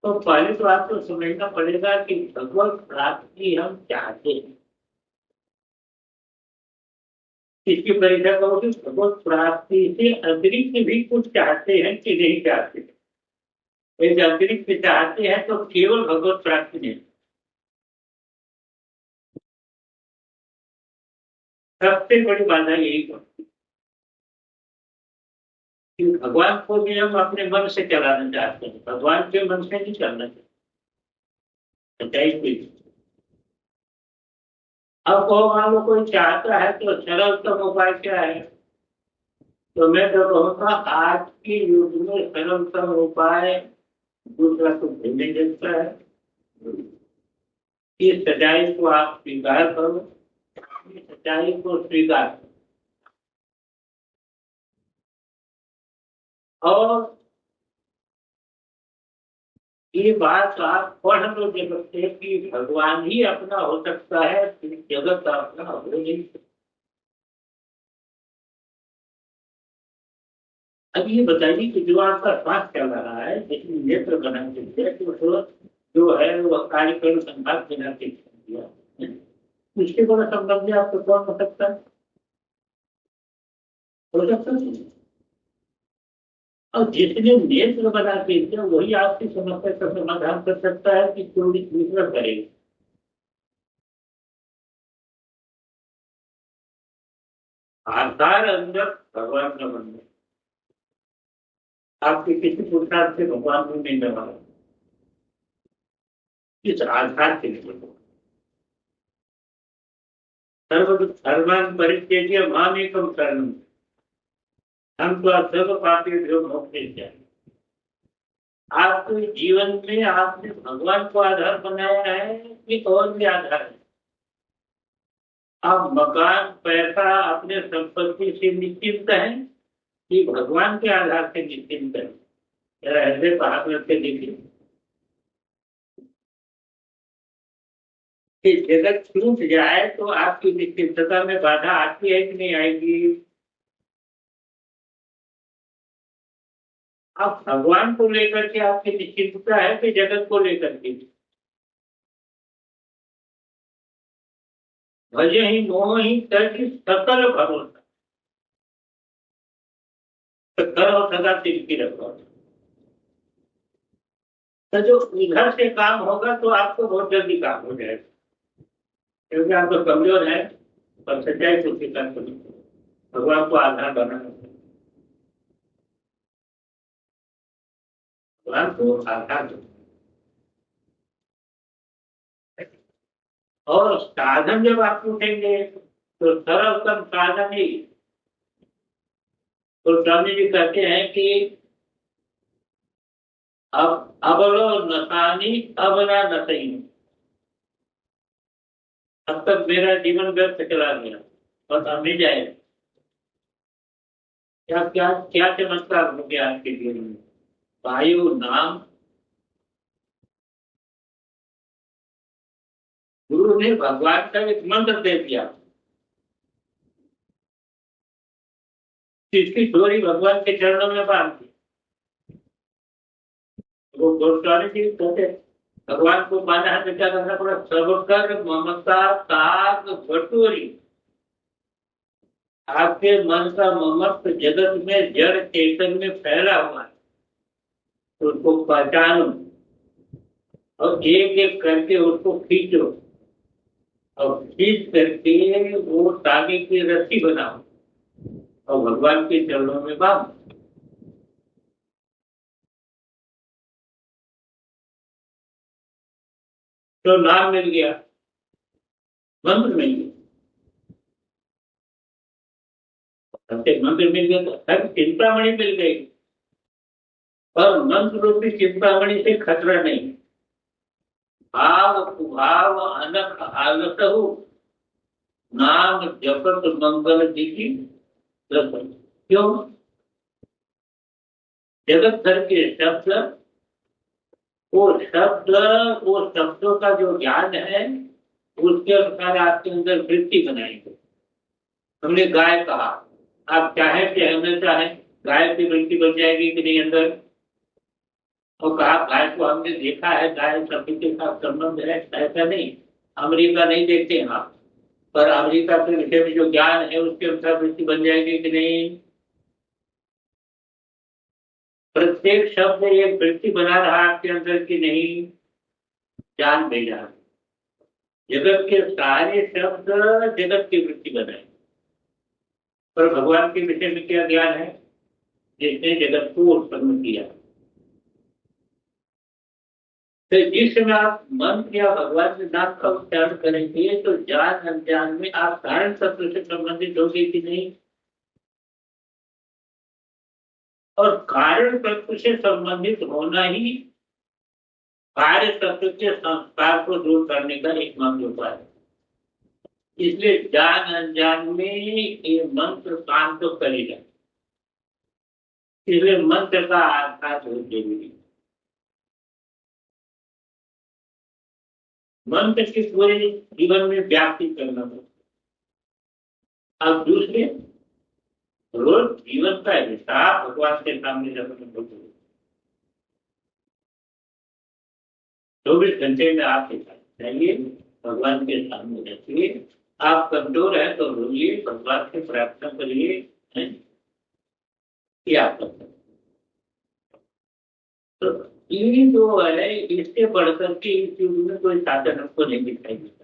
तो पहले तो आपको समझना पड़ेगा कि भगवत प्राप्ति हम चाहते हैं। इसकी परीक्षा करो कि भगवत प्राप्ति से अतिरिक्त भी कुछ चाहते हैं कि नहीं चाहते। यदि अतिरिक्त चाहते हैं तो केवल भगवत प्राप्ति नहीं। सबसे बड़ी बाधा यही है कि भगवान को भी हम अपने मन से चलाना चाहते हैं, भगवान के मन से नहीं चलना चाहते। सच्चाई कोई। अब को मान लो कोई चाहता है तो सरलतम उपाय क्या है? तो मैं तो कहूँगा आज के युग में सरलतम उपाय दूसरा कुछ भी नहीं देखता है। इस सच्चाई को आप स्वीकार करो, इस सच्चाई को स्वीकार करो। और ये बात आप पढ़ लो जगत से कि भगवान ही अपना हो सकता है, जगत अपना हो नहीं। अब ये बताइए कि जो आपका श्वास चल रहा है, जिसमें नेत्र बना है तो जो है वो कार्यक्रम संभाग बिना दिया, उसके बड़ा संबंध आपको कौन हो सकता है? हो सकता है। और जिसने नेत्र बना के दिया वही आपकी समस्या का समाधान कर सकता है कि कोई दूसरा करेगा। आधार अंदर भगवान का मंदिर, आपके किसी पुरुषार्थ से भगवान को नहीं दबा, इस आधार के लिए सर्व धर्मान परित्यज्य मामेकम शरणम हम तो सर्व पापी मोक्ष जाए। आपके जीवन में आपने भगवान को आधार बनाया है कि और भी आधार है? आप मकान पैसा अपने संपत्ति से निश्चिंत हैं कि भगवान के आधार से निश्चिंत है? जरा हृदय पर हाथ रख के देखिए कि जगत छूट जाए तो आपकी निश्चिंतता में बाधा आती है कि नहीं आएगी? आप भगवान को लेकर के आपकी निश्चिंतता है कि जगत को लेकर के? भजे ही मोह ही तर्क सकल भरोसा, तो करो सदा तिलकी रखो। तो जो इधर से काम होगा तो आपको बहुत जल्दी काम हो जाएगा, क्योंकि आप तो कमजोर है और सच्चाई को स्वीकार करो, भगवान को आधार बनाना, भगवान को आधार दो। और साधन जब आप पूछेंगे तो सरलतम साधन ही, तो स्वामी जी कहते हैं कि अब अबलो नसानी अब ना नसही, अब तक मेरा जीवन व्यर्थ चला गया और अब नहीं जाएगा। क्या क्या क्या चमत्कार हो गया आपके जीवन में? वायु नाम, गुरु ने भगवान का एक मंत्र दे दिया, इसकी चोरी भगवान के चरणों में बांध दी। वो गोस्वामी जी कहते भगवान को पाना है तो क्या करना पड़ा? सबकर ममता ताग बटोरी, आपके मन का ममत्व जगत में जड़ चेतन में फैला हुआ है, तो उसको पहचानो और एक एक करके उसको खींचो और खींच करके वो धागे की रस्सी बनाओ और भगवान के चरणों में बांधो। तो नाम मिल गया, मंत्र मिल गया, मंत्र मिल गया तो हर चिंतामणि मिल गई। पर मंत्र रूपी चिंतामणि से खतरा नहीं, भाव कुभाव अनख आलत हो, नाम जपत मंगल जी की दर्शन। क्यों? जगत भर के शब्द, वो शब्दों का जो ज्ञान है उसके अनुसार आपके अंदर वृत्ति बनाएंगे। हमने गाय कहा, आप चाहे कि हमें चाहे गाय की वृत्ति बन जाएगी कि नहीं अंदर? और कहा गाय को हमने देखा है, गाय सभी के साथ संबंध है, ऐसा नहीं। अमेरिका नहीं देखते हैं आप, पर अमेरिका के विषय में जो ज्ञान है उसके अनुसार वृत्ति बन जाएगी कि नहीं। प्रत्येक शब्द एक वृत्ति बना रहा है आपके अंदर की नहीं, ज्ञान भेजा। जगत के सारे शब्द जगत की वृत्ति बनाए, पर भगवान के विषय में क्या ज्ञान है, जिसने जगत को उत्पन्न किया। तो जिस समय आप मंत्र या भगवान के नाम का उच्चारण करेंगे तो ज्ञान अज्ञान में आप कारण तत्व से संबंधित होंगे कि नहीं, और कारण तत्व से संबंधित होना ही कार्य तत्व के संस्कार को दूर करने का एकमात्र उपाय है। इसलिए ज्ञान अज्ञान में ये मंत्र काम तो करेगा, इसलिए मंत्र का आधार बहुत जरूरी है। मंत्र के पूरे जीवन में व्याप्ति करना पड़ता। अब दूसरे रोज जीवन का हिसाब भगवान के सामने रखना पड़ता। 24 घंटे में आप हिसाब चाहिए, भगवान के सामने रखिए। आप कमजोर है तो रोइए, भगवान से प्रार्थना करिए, ये आप कर सकते। तो ये जो है, इससे बढ़कर के इस युग में कोई साधन हमको नहीं दिखाई देता।